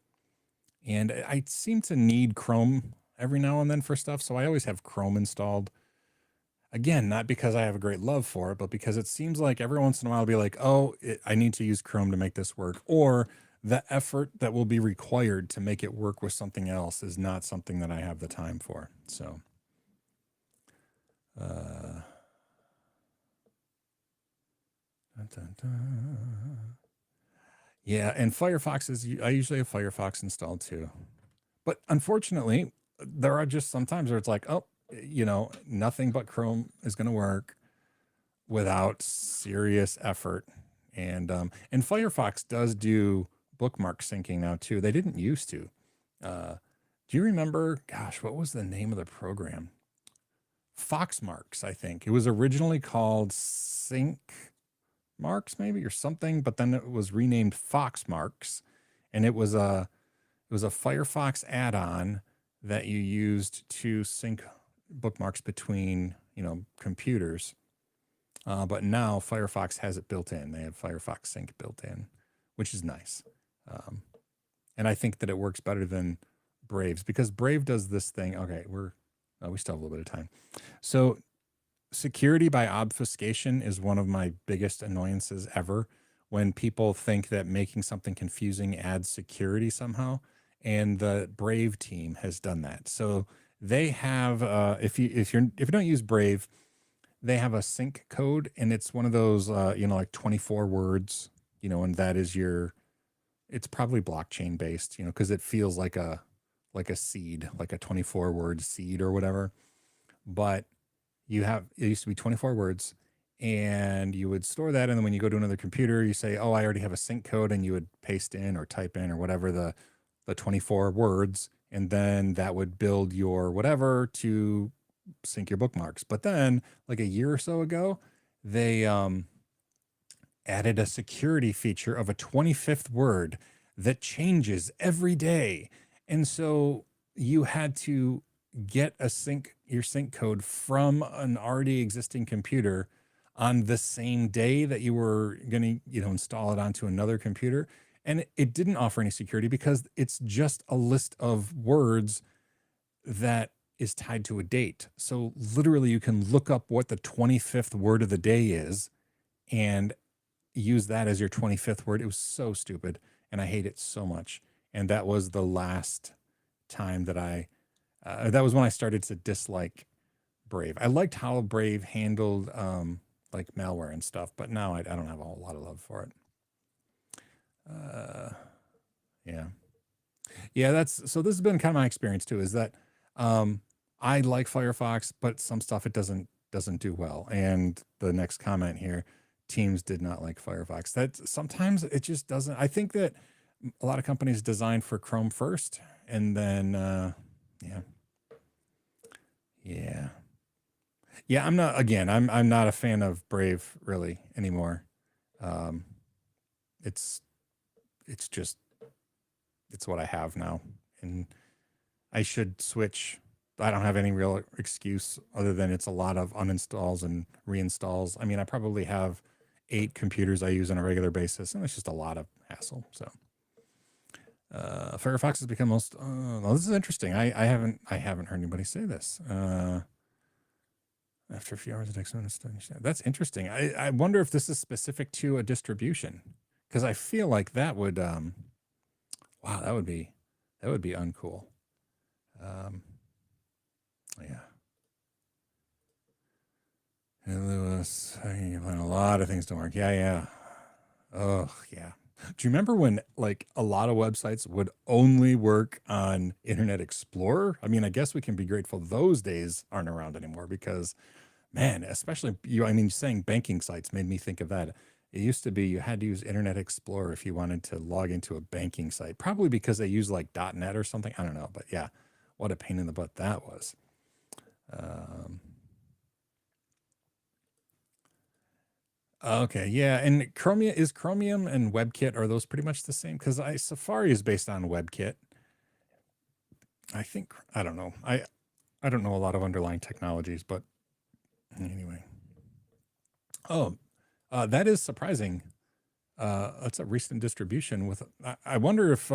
And I seem to need Chrome every now and then for stuff. So I always have Chrome installed. Again, not because I have a great love for it, but because it seems like every once in a while I'll be like, I need to use Chrome to make this work. Or the effort that will be required to make it work with something else is not something that I have the time for. So, yeah, and Firefox I usually have Firefox installed too. But unfortunately, there are just sometimes where it's like, nothing but Chrome is going to work without serious effort. And Firefox does do bookmark syncing now too. They didn't used to. Do you remember, gosh, what was the name of the program? Foxmarks, I think. It was originally called Sync Marks, maybe, or something, but then it was renamed Foxmarks, and it was a Firefox add-on that you used to sync bookmarks between, computers. But now Firefox has it built in. They have Firefox Sync built in, which is nice. Um, and I think that it works better than Brave's, because Brave does this thing. Okay, we still have a little bit of time. So security by obfuscation is one of my biggest annoyances ever, when people think that making something confusing adds security somehow. And the Brave team has done that. So they have, if you don't use Brave, they have a sync code, and it's one of those, like 24 words, and that is it's probably blockchain based, because it feels like a seed, like a 24 word seed or whatever. But it used to be 24 words, and you would store that. And then when you go to another computer, you say, oh, I already have a sync code, and you would paste in or type in or whatever the 24 words. And then that would build your whatever to sync your bookmarks. But then, like a year or so ago, they added a security feature of a 25th word that changes every day. And so you had to get your sync code from an already existing computer on the same day that you were going to, install it onto another computer. And it didn't offer any security, because it's just a list of words that is tied to a date. So literally you can look up what the 25th word of the day is and use that as your 25th word. It was so stupid, and I hate it so much. And that was the last time that that was when I started to dislike Brave. I liked how Brave handled like malware and stuff, but now I don't have a whole lot of love for it. Yeah. Yeah, this has been kind of my experience too, is that I like Firefox, but some stuff it doesn't do well. And the next comment here, teams did not like Firefox. That sometimes it just doesn't. I think that a lot of companies design for Chrome first, and then yeah. I'm not a fan of Brave really anymore. It's what I have now, and I should switch. I don't have any real excuse other than it's a lot of uninstalls and reinstalls. I mean, I probably have 8 computers I use on a regular basis, and it's just a lot of hassle. So Firefox has become most. Well, this is interesting. I haven't heard anybody say this. After a few hours of experiment, that's interesting. I wonder if this is specific to a distribution, because I feel like that would. Wow, that would be uncool. Yeah. And Lewis, a lot of things don't work. Yeah. Oh, yeah. Do you remember when like a lot of websites would only work on Internet Explorer? I mean, I guess we can be grateful those days aren't around anymore, because, man, especially saying banking sites made me think of that. It used to be you had to use Internet Explorer if you wanted to log into a banking site, probably because they use like .NET or something. I don't know, but yeah, what a pain in the butt that was. Okay, yeah, and Chromium and WebKit, are those pretty much the same? Because Safari is based on WebKit. I think, I don't know. I don't know a lot of underlying technologies, but anyway. Oh, that is surprising. That's a recent distribution with. I wonder if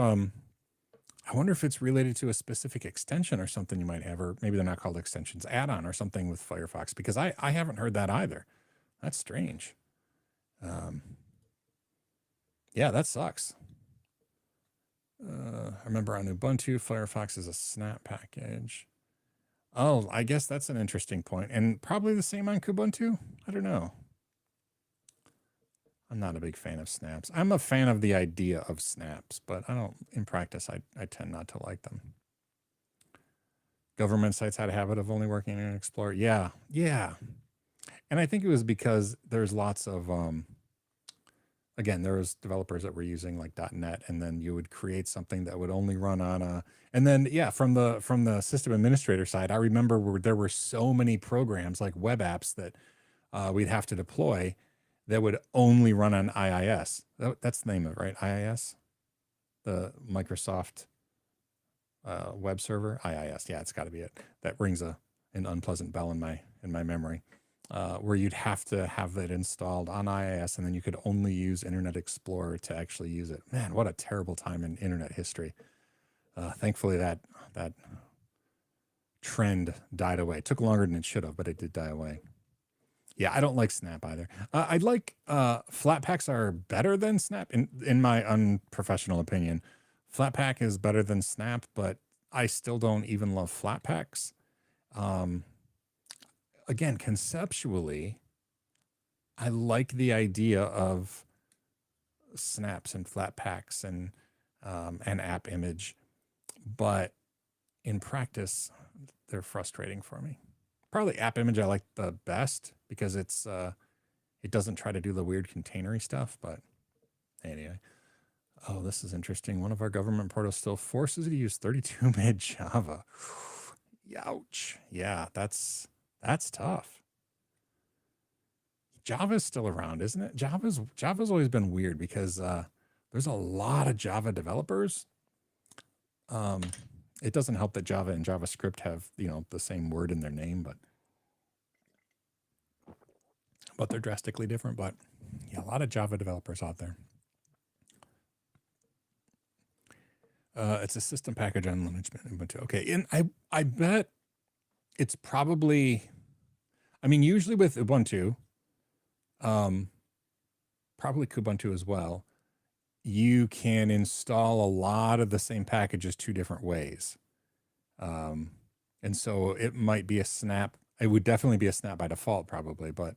it's related to a specific extension or something you might have, or maybe they're not called extensions, add-on or something with Firefox, because I haven't heard that either. That's strange. Yeah, that sucks. I remember on Ubuntu, Firefox is a snap package. Oh, I guess that's an interesting point, and probably the same on Kubuntu. I don't know. I'm not a big fan of snaps. I'm a fan of the idea of snaps, but in practice, I tend not to like them. Government sites had a habit of only working in Explorer. Yeah. And I think it was because there's lots of again, there was developers that were using like .NET, and then you would create something that would only run on a. And then yeah, from the system administrator side, I remember there were so many programs like web apps that we'd have to deploy that would only run on IIS. That's the name of it, right? IIS, the Microsoft web server. IIS, yeah, it's got to be it. That rings an unpleasant bell in my memory. Where you'd have to have that installed on IIS, and then you could only use Internet Explorer to actually use it. Man, what a terrible time in internet history. Thankfully, that trend died away. It took longer than it should have, but it did die away. Yeah, I don't like Snap either. I'd like Flatpaks are better than Snap in my unprofessional opinion. Flatpak is better than Snap, but I still don't even love Flatpaks. Again, conceptually, I like the idea of snaps and Flatpaks and app image, but in practice, they're frustrating for me. Probably app image I like the best because it doesn't try to do the weird containery stuff. But anyway, oh, this is interesting. One of our government portals still forces you to use 32-bit Java. Ouch. Yeah, that's tough. Java's still around, isn't it? Java's always been weird because there's a lot of Java developers. It doesn't help that Java and JavaScript have, the same word in their name, but they're drastically different. But yeah, a lot of Java developers out there. It's a system package on Linux Ubuntu. Okay, and I bet it's probably, usually with Ubuntu, probably Kubuntu as well, you can install a lot of the same packages two different ways. And so it might be a snap. It would definitely be a snap by default probably, but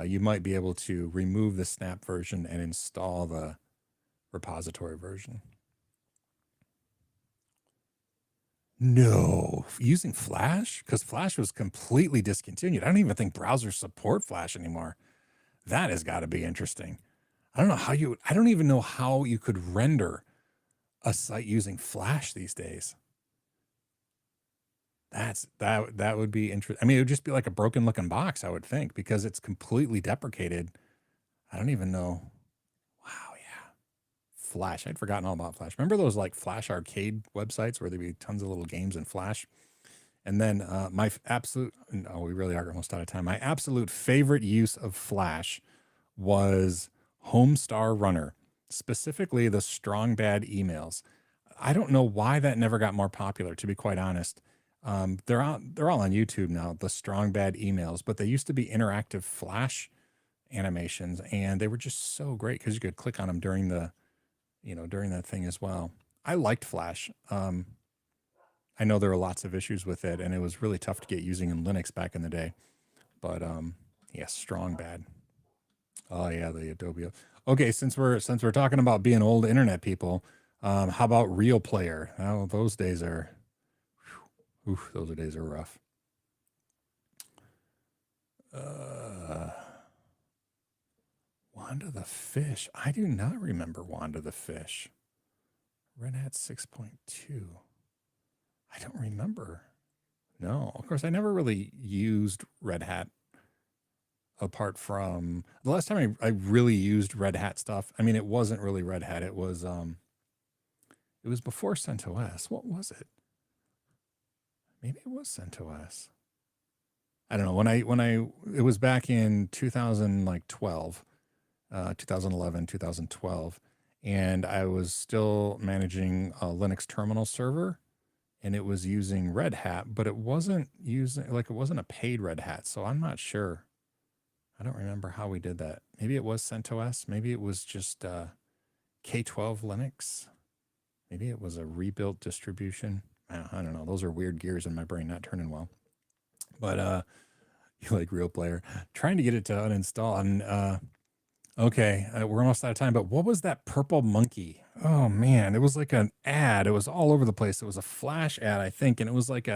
you might be able to remove the snap version and install the repository version. No, using Flash? Because Flash was completely discontinued. I don't even think browsers support Flash anymore. That has got to be interesting. I don't even know how you could render a site using Flash these days. That would be interesting. It would just be like a broken looking box, I would think, because it's completely deprecated. I don't even know. Wow, yeah. Flash. I'd forgotten all about Flash. Remember those like Flash arcade websites where there'd be tons of little games in Flash? And then we really are almost out of time. My absolute favorite use of Flash was Homestar Runner, specifically the Strong Bad emails. I don't know why that never got more popular, to be quite honest. They're all on YouTube now, the Strong Bad emails, but they used to be interactive Flash animations, and they were just so great because you could click on them during that thing as well. I liked Flash. I know there were lots of issues with it, and it was really tough to get using in Linux back in the day. But yeah, Strong Bad. Oh yeah, the Adobe. Okay, since we're talking about being old internet people, how about Real Player? Oh, those days are rough. Wanda the Fish. I do not remember Wanda the Fish. Red Hat 6.2. I don't remember. No, of course, I never really used Red Hat apart from the last time I really used Red Hat stuff. It wasn't really Red Hat. It was before CentOS. What was it? Maybe it was CentOS. I don't know. It was back in 2012, 2011, 2012, and I was still managing a Linux terminal server, and it was using Red Hat, but it wasn't a paid Red Hat. So I'm not sure. I don't remember how we did that. Maybe it was CentOS. Maybe it was just K12 Linux. Maybe it was a rebuilt distribution. I don't know. Those are weird gears in my brain, not turning well. But you like Real Player. Trying to get it to uninstall. And okay, we're almost out of time. But what was that purple monkey? Oh man, it was like an ad. It was all over the place. It was a Flash ad, I think, and it was like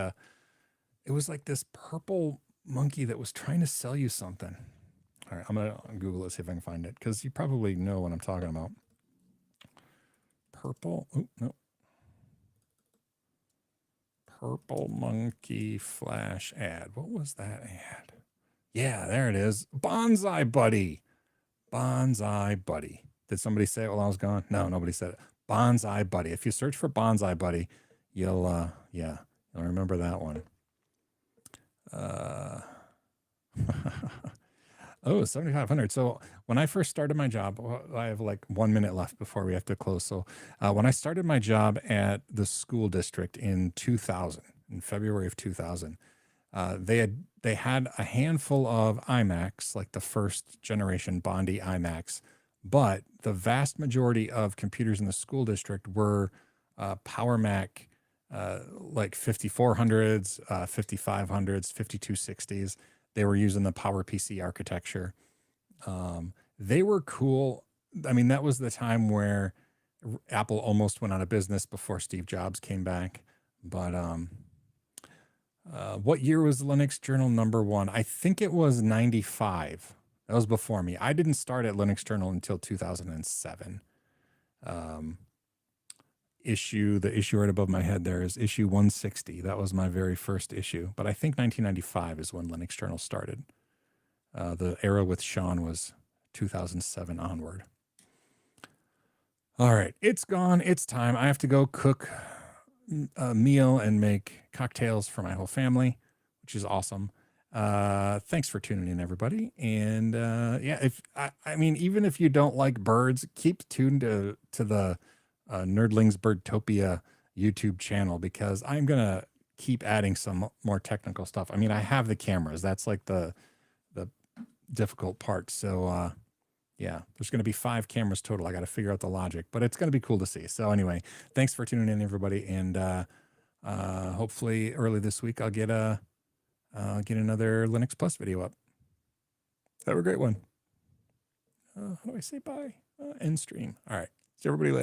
this purple monkey that was trying to sell you something. All right, I'm going to Google it, see if I can find it, because you probably know what I'm talking about. Purple. Oh, no. Purple monkey flash ad. What was that ad? Yeah, there it is. Bonsai Buddy. Bonsai Buddy. Did somebody say it while I was gone? No, nobody said it. Bonsai Buddy. If you search for Bonsai Buddy, you'll you'll remember that one. Oh, 7,500. So when I first started my job, I have like 1 minute left before we have to close. So when I started my job at the school district in 2000, in February of 2000, they had a handful of iMacs, like the first generation Bondi iMacs, but the vast majority of computers in the school district were Power Mac, like 5400s, 5500s, 5260s. They were using the PowerPC architecture. They were cool. I mean, that was the time where Apple almost went out of business before Steve Jobs came back. But what year was Linux Journal #1? I think it was 95. That was before me. I didn't start at Linux Journal until 2007. The issue right above my head there is issue 160. That was my very first issue. But I think 1995 is when Linux Journal started. The era with Sean was 2007 onward. All right, it's gone. It's time. I have to go cook a meal and make cocktails for my whole family, which is awesome. Thanks for tuning in, everybody. And yeah, I mean, even if you don't like birds, keep tuned to the Nerdlings Birdtopia YouTube channel, because I'm gonna keep adding some more technical stuff. I mean, I have the cameras. That's like the difficult part. So yeah, there's going to be 5 cameras total. I got to figure out the logic, but it's going to be cool to see. So anyway, thanks for tuning in, everybody. And hopefully early this week, I'll get another Linux Plus video up. Have a great one. How do I say bye? End stream. All right. See everybody later.